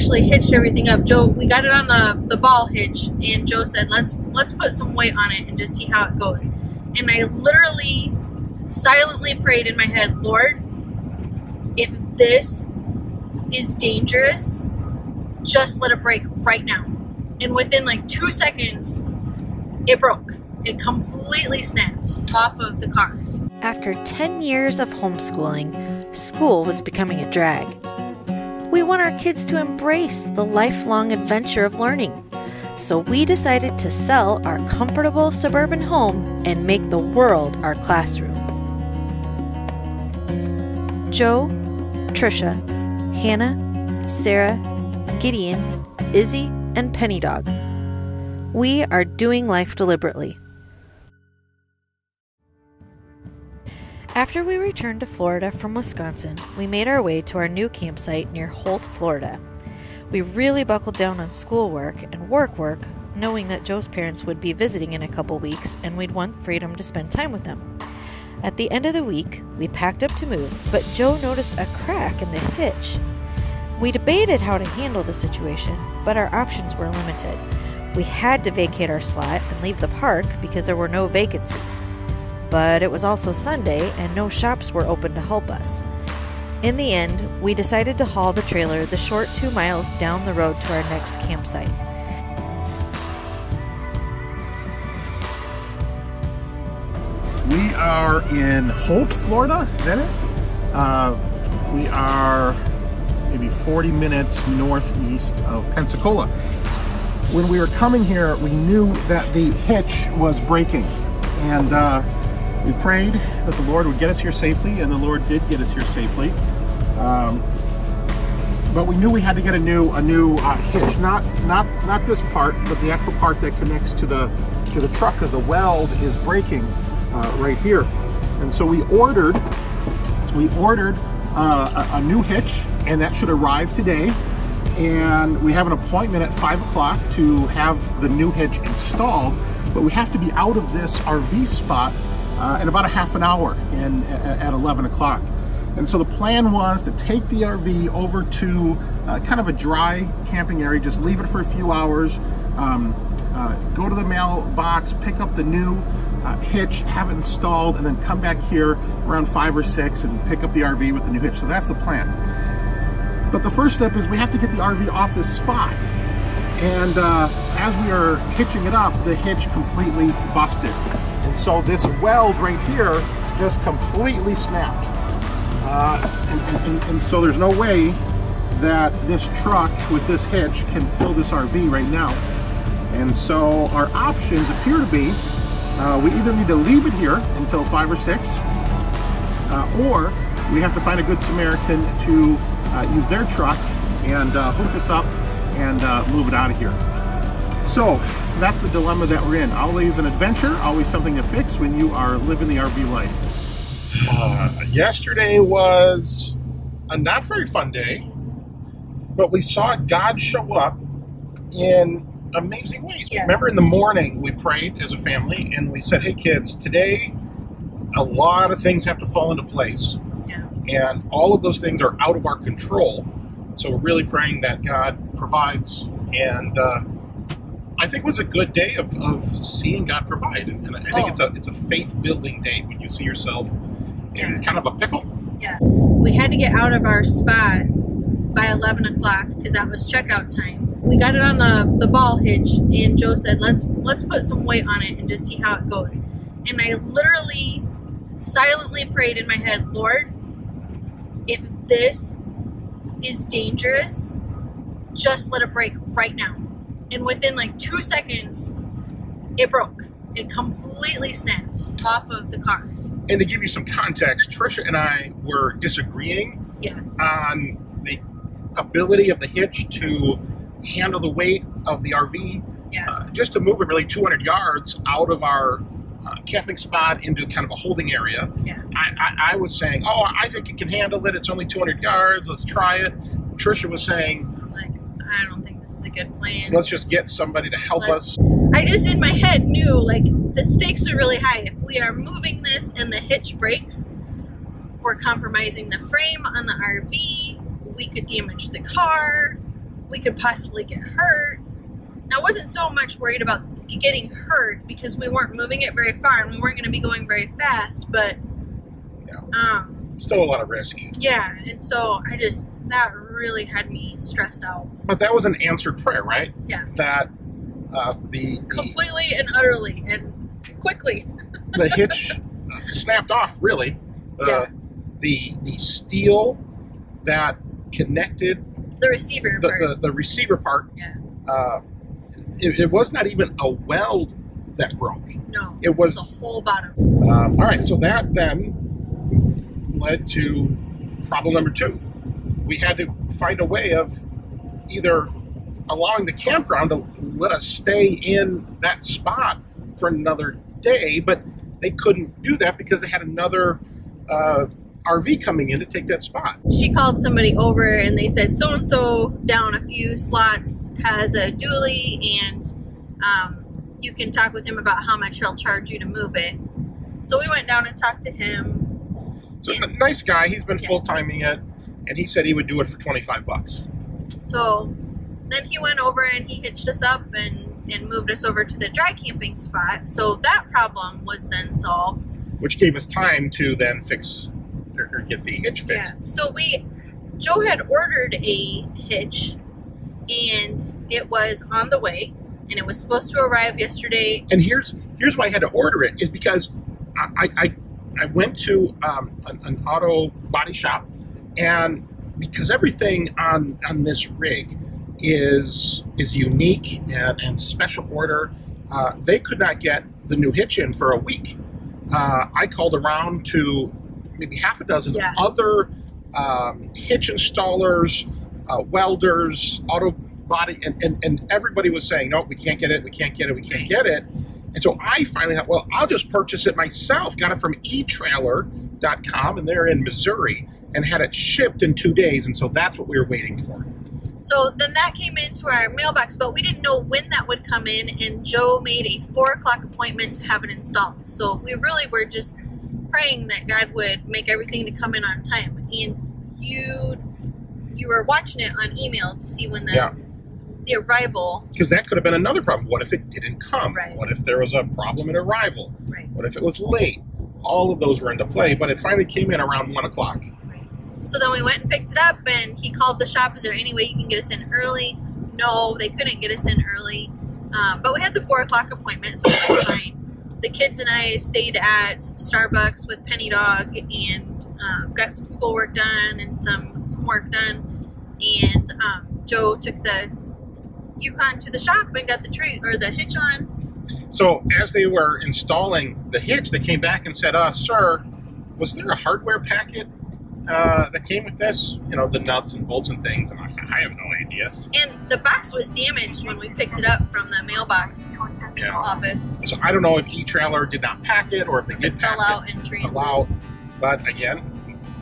actually hitched everything up. Joe, we got it on the ball hitch, and Joe said, let's put some weight on it and just see how it goes. And I literally silently prayed in my head, Lord, if this is dangerous, just let it break right now. And within like 2 seconds, it broke. It completely snapped off of the car. After 10 years of homeschooling, school was becoming a drag. We want our kids to embrace the lifelong adventure of learning. So we decided to sell our comfortable suburban home and make the world our classroom. Joe, Trisha, Hannah, Sarah, Gideon, Izzy, and Penny Dog. We are doing life deliberately. After we returned to Florida from Wisconsin, we made our way to our new campsite near Holt, Florida. We really buckled down on schoolwork and work, knowing that Joe's parents would be visiting in a couple weeks and we'd want freedom to spend time with them. At the end of the week, we packed up to move, but Joe noticed a crack in the hitch. We debated how to handle the situation, but our options were limited. We had to vacate our slot and leave the park because there were no vacancies. But it was also Sunday and no shops were open to help us. In the end, we decided to haul the trailer the short 2 miles down the road to our next campsite. We are in Holt, Florida, is that it? We are maybe 40 minutes northeast of Pensacola. When we were coming here, we knew that the hitch was breaking, and we prayed that the Lord would get us here safely, and the Lord did get us here safely. But we knew we had to get a new hitch, not this part, but the actual part that connects to the truck, because the weld is breaking right here. And so we ordered a new hitch, and that should arrive today. And we have an appointment at 5 o'clock to have the new hitch installed, but we have to be out of this RV spot in about a half an hour at 11 o'clock. And so the plan was to take the RV over to kind of a dry camping area, just leave it for a few hours, go to the mailbox, pick up the new hitch, have it installed, and then come back here around 5 or 6 and pick up the RV with the new hitch. So that's the plan. But the first step is we have to get the RV off this spot. And as we are hitching it up, the hitch completely busted. And so this weld right here just completely snapped. And so there's no way that this truck with this hitch can pull this RV right now. And so our options appear to be, we either need to leave it here until 5 or 6, or we have to find a good Samaritan to use their truck and hook us up and move it out of here. So that's the dilemma that we're in. Always an adventure, always something to fix when you are living the RV life. Yesterday was a not very fun day, but we saw God show up in amazing ways. Yeah. Remember in the morning we prayed as a family and we said, hey kids, today a lot of things have to fall into place. Yeah. And all of those things are out of our control. So we're really praying that God provides. And I think it was a good day of seeing God provide. And I think it's a faith-building day when you see yourself in kind of a pickle. Yeah. We had to get out of our spot by 11 o'clock because that was checkout time. We got it on the ball hitch, and Joe said, let's put some weight on it and just see how it goes. And I literally silently prayed in my head, Lord, if this is dangerous, just let it break right now. And within like 2 seconds, it broke. It completely snapped off of the car. And to give you some context, Trisha and I were disagreeing on the ability of the hitch to handle the weight of the RV, just to move it really 200 yards out of our camping spot into kind of a holding area. Yeah. I was saying, oh, I think it can handle it. It's only 200 yards. Let's try it. Trisha was saying, I was like, I don't think this is a good plan. Let's just get somebody to help us. I just in my head knew like the stakes are really high. If we are moving this and the hitch breaks, we're compromising the frame on the RV. We could damage the car. we could possibly get hurt. I wasn't so much worried about getting hurt because we weren't moving it very far and we weren't going to be going very fast, but still a lot of risk. Yeah, and so that really had me stressed out. But that was an answered prayer, right? Yeah. That completely and utterly and quickly. The hitch snapped off, really. The steel that connected the receiver part. The receiver part. Yeah. It was not even a weld that broke. No. It was the whole bottom. All right, so that then led to problem number 2. We had to find a way of either allowing the campground to let us stay in that spot for another day, but they couldn't do that because they had another RV coming in to take that spot. She called somebody over and they said so-and-so down a few slots has a dually and you can talk with him about how much he'll charge you to move it. So we went down and talked to him. So a nice guy, he's been full-timing it, and he said he would do it for $25. So then he went over and he hitched us up and moved us over to the dry camping spot. So that problem was then solved. Which gave us time to then fix or get the hitch fixed. Yeah. So Joe had ordered a hitch and it was on the way and it was supposed to arrive yesterday. And here's why I had to order it, is because I went to an auto body shop, and because everything on this rig is unique and special order, they could not get the new hitch in for a week. I called around to maybe half a dozen other hitch installers, welders, auto body, and everybody was saying, no, we can't get it, we can't get it, we can't get it. And so I finally thought, well, I'll just purchase it myself. Got it from eTrailer.com, and they're in Missouri, and had it shipped in 2 days, and so that's what we were waiting for. So then that came into our mailbox, but we didn't know when that would come in, and Joe made a 4 o'clock appointment to have it installed. So we really were just praying that God would make everything to come in on time. And you were watching it on email to see when the arrival. Because that could have been another problem. What if it didn't come? Right. What if there was a problem in arrival? Right. What if it was late? All of those were into play, but it finally came in around 1 o'clock. So then we went and picked it up, and he called the shop. Is there any way you can get us in early? No, they couldn't get us in early. But we had the 4 o'clock appointment, so it was fine. The kids and I stayed at Starbucks with Penny Dog and got some schoolwork done and some work done. And Joe took the Yukon to the shop and got the hitch on. So as they were installing the hitch, they came back and said, sir, was there a hardware packet that came with this? You know, the nuts and bolts and things. And I said, I have no idea. And the box was damaged when we picked it up from the mailbox office. So I don't know if eTrailer did not pack it or if they did pack it. Out in transit. But again,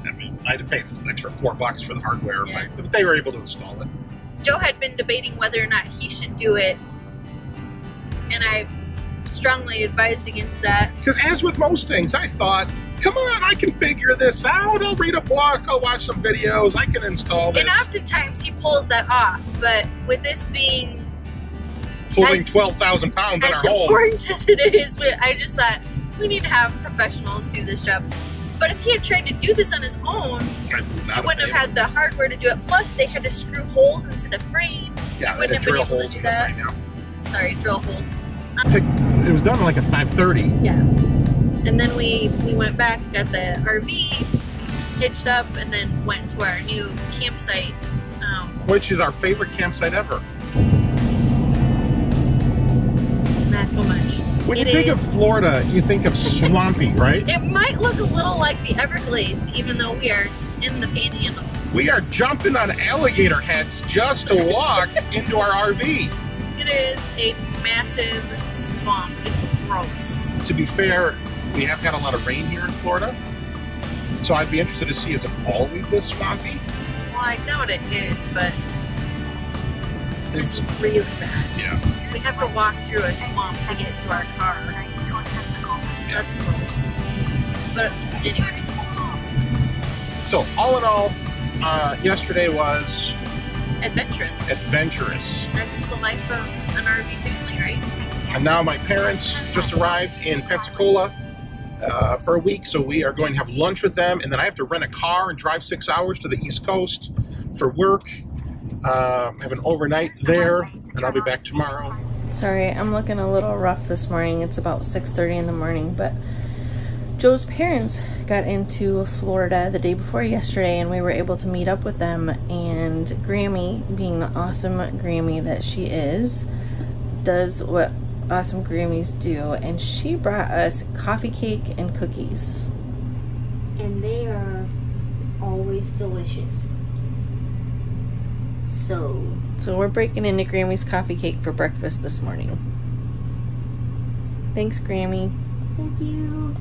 I mean, I had to pay an extra $4 for the hardware, but they were able to install it. Joe had been debating whether or not he should do it, and I strongly advised against that. Because as with most things, I thought, come on, I can figure this out. I'll read a book, I'll watch some videos, I can install this. And oftentimes he pulls that off, but with this being holding 12,000 pounds in our home, as important as it is, I just thought we need to have professionals do this job. But if he had tried to do this on his own, he wouldn't have had the hardware to do it. Plus, they had to screw holes into the frame. Yeah, he wouldn't have been able to do that. Sorry, drill holes. It was done like at 5:30. Yeah. And then we went back, got the RV hitched up, and then went to our new campsite. Which is our favorite campsite ever. Not so much. When you think of Florida, you think of swampy, right? It might look a little like the Everglades, even though we are in the Panhandle. We are jumping on alligator heads just to walk into our RV. It is a massive swamp. It's gross. To be fair, we have had a lot of rain here in Florida, so I'd be interested to see, is it always this swampy? Well, I doubt it is, but it's really bad. Yeah. We have to walk through a swamp to get to our car. So that's gross. But anyway. So all in all, yesterday was Adventurous. Adventurous. That's the life of an RV family, right? And now my parents just arrived in Pensacola for a week, so we are going to have lunch with them, and then I have to rent a car and drive 6 hours to the East Coast for work. Have an overnight there, and I'll be back tomorrow. Sorry, I'm looking a little rough this morning. It's about 6:30 in the morning, but Joe's parents got into Florida the day before yesterday, and we were able to meet up with them, and Grammy, being the awesome Grammy that she is, does what awesome Grammys do, and she brought us coffee cake and cookies. And they are always delicious. So we're breaking into Grammy's coffee cake for breakfast this morning. Thanks, Grammy. thank you.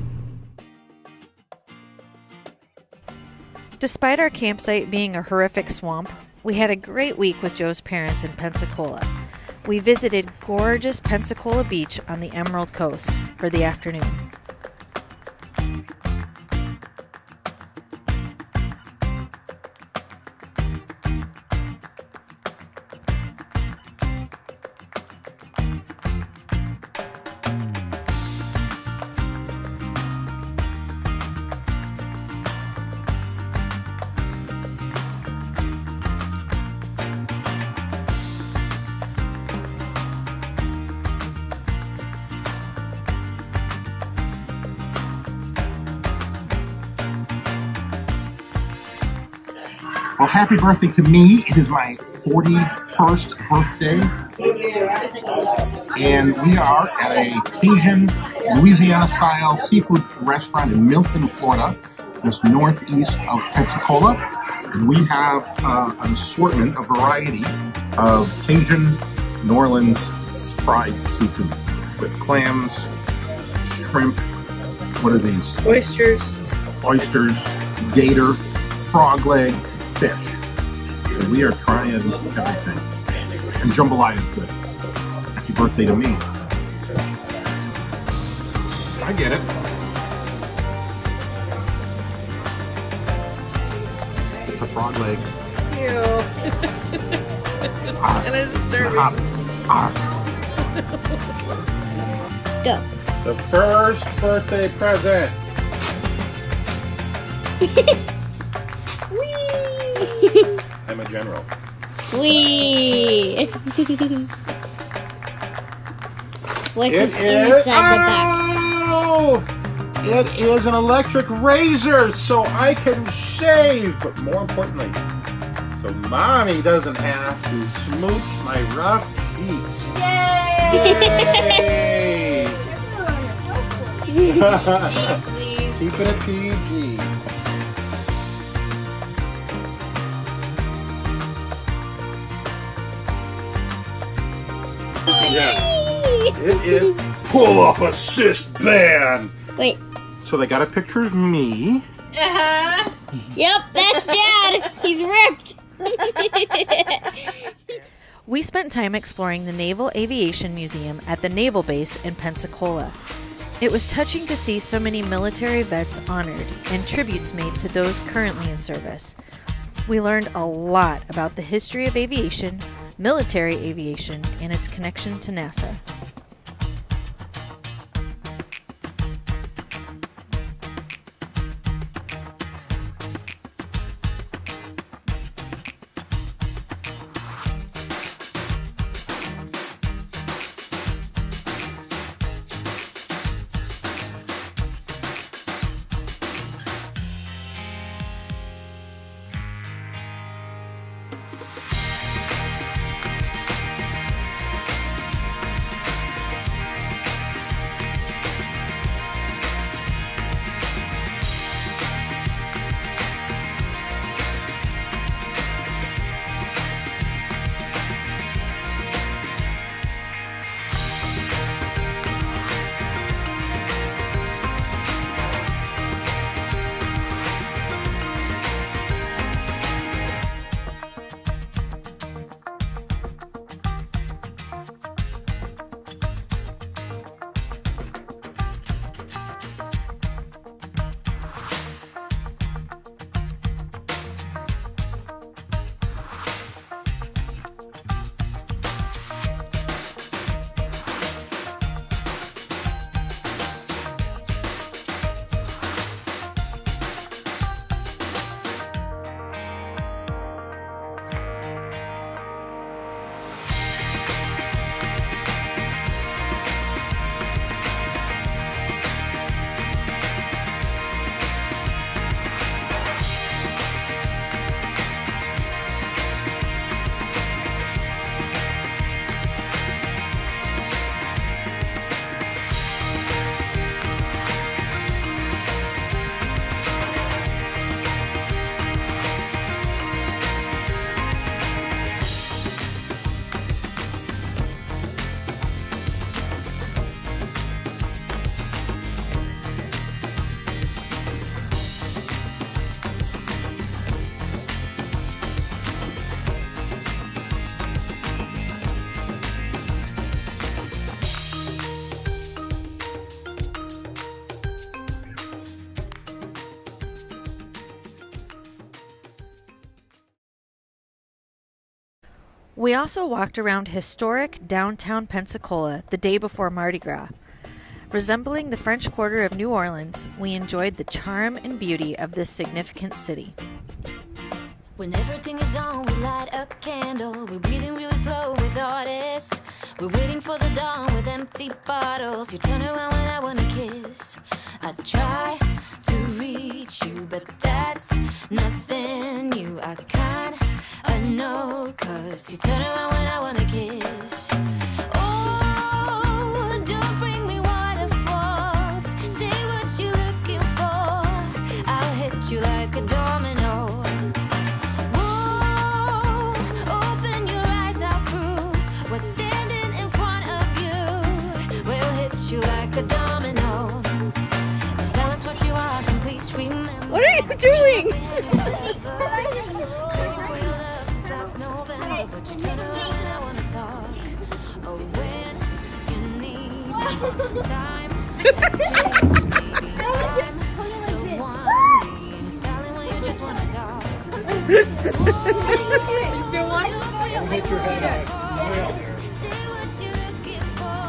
Despite our campsite being a horrific swamp, we had a great week with Joe's parents in Pensacola. We visited gorgeous Pensacola Beach on the Emerald Coast for the afternoon. Well, happy birthday to me. It is my 41st birthday. And we are at a Cajun, Louisiana-style seafood restaurant in Milton, Florida, just northeast of Pensacola. And we have an assortment, a variety of Cajun, New Orleans fried seafood with clams, shrimp, what are these? Oysters, gator, frog leg, fish. So we are trying everything. And jambalaya is good. Happy birthday to me. I get it. It's a frog leg. Ew. And it's disturbing. Go. The first birthday present. I'm a general. Wee. What's It inside is. the box? Oh! It is an electric razor, so I can shave. But more importantly, so Mommy doesn't have to smooch my rough cheeks. Yay! Keeping it PG. Yeah. It is pull up assist band. Wait. So they got a picture of me. Yep, that's Dad. He's ripped. We spent time exploring the Naval Aviation Museum at the Naval Base in Pensacola. It was touching to see so many military vets honored and tributes made to those currently in service. We learned a lot about the history of aviation, military aviation, and its connection to NASA. We also walked around historic downtown Pensacola the day before Mardi Gras. Resembling the French Quarter of New Orleans, we enjoyed the charm and beauty of this significant city. When everything is on, we light a candle. We're breathing really slow with artists. We're waiting for the dawn with empty bottles. You turn around when I wanna kiss. I try to reach you, but that's nothing new. I kinda know, 'cause you turn around when I wanna kiss. Oh, don't bring me waterfalls. Say what you're looking for. I'll hit you like a domino. Whoa, open your eyes, I'll prove what's standing in front of you. We'll hit you like a domino. If silence what you are, then please remember. What are you doing? But you turn around when I wanna talk. Oh, when you need time. Maybe I'm the one being silent when you just wanna talk. Don't hit your head out. Say what you're looking for.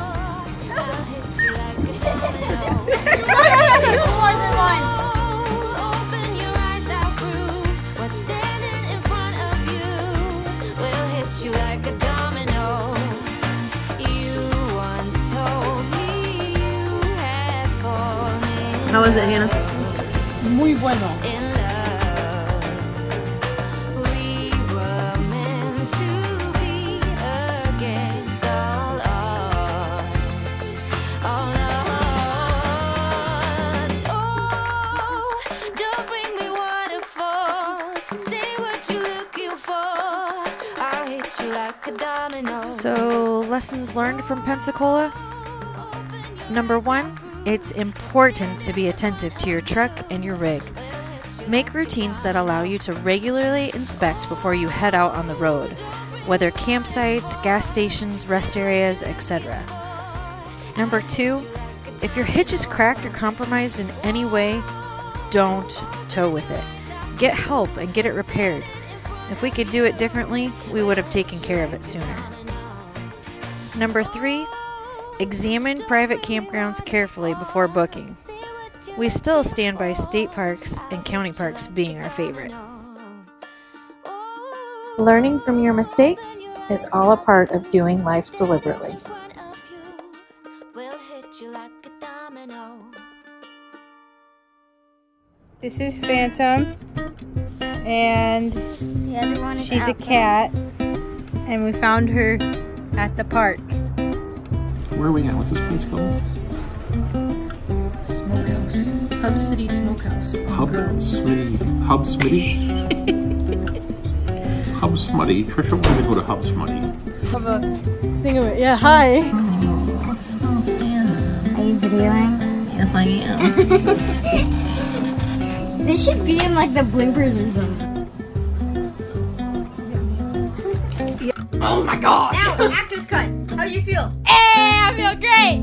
I'll hit you like a domino. Open your eyes, I'll prove what's standing in front of you. We'll hit you like a domino. You once told me you had fallen How was it, Hannah? Muy bueno. in love. We were meant to be against all odds. All odds. Oh, don't bring me waterfalls. Say what you're looking for. I'll hit you like a domino. So, lessons learned from Pensacola? Number 1, it's important to be attentive to your truck and your rig. Make routines that allow you to regularly inspect before you head out on the road, whether campsites, gas stations, rest areas, etc. Number 2, if your hitch is cracked or compromised in any way, don't tow with it. Get help and get it repaired. If we could do it differently, we would have taken care of it sooner. Number 3, examine private campgrounds carefully before booking. We still stand by state parks and county parks being our favorite. Learning from your mistakes is all a part of doing life deliberately. We'll hit you like a domino. This is Phantom, and The other one is she's a Alpha. cat, and we found her at the park. Where are we at? What's this place called? Smokehouse. Hub City Smokehouse. Hub Smitty. Hub Smitty? Hub Smutty. Trisha, we're gonna go to Hub Smutty. Have a thing of it. Yeah, hi. Are you videoing? Yes, I am. They should be in like the blinkers or something. Oh my gosh! Now, actor's cut. How do you feel? Hey, I feel great.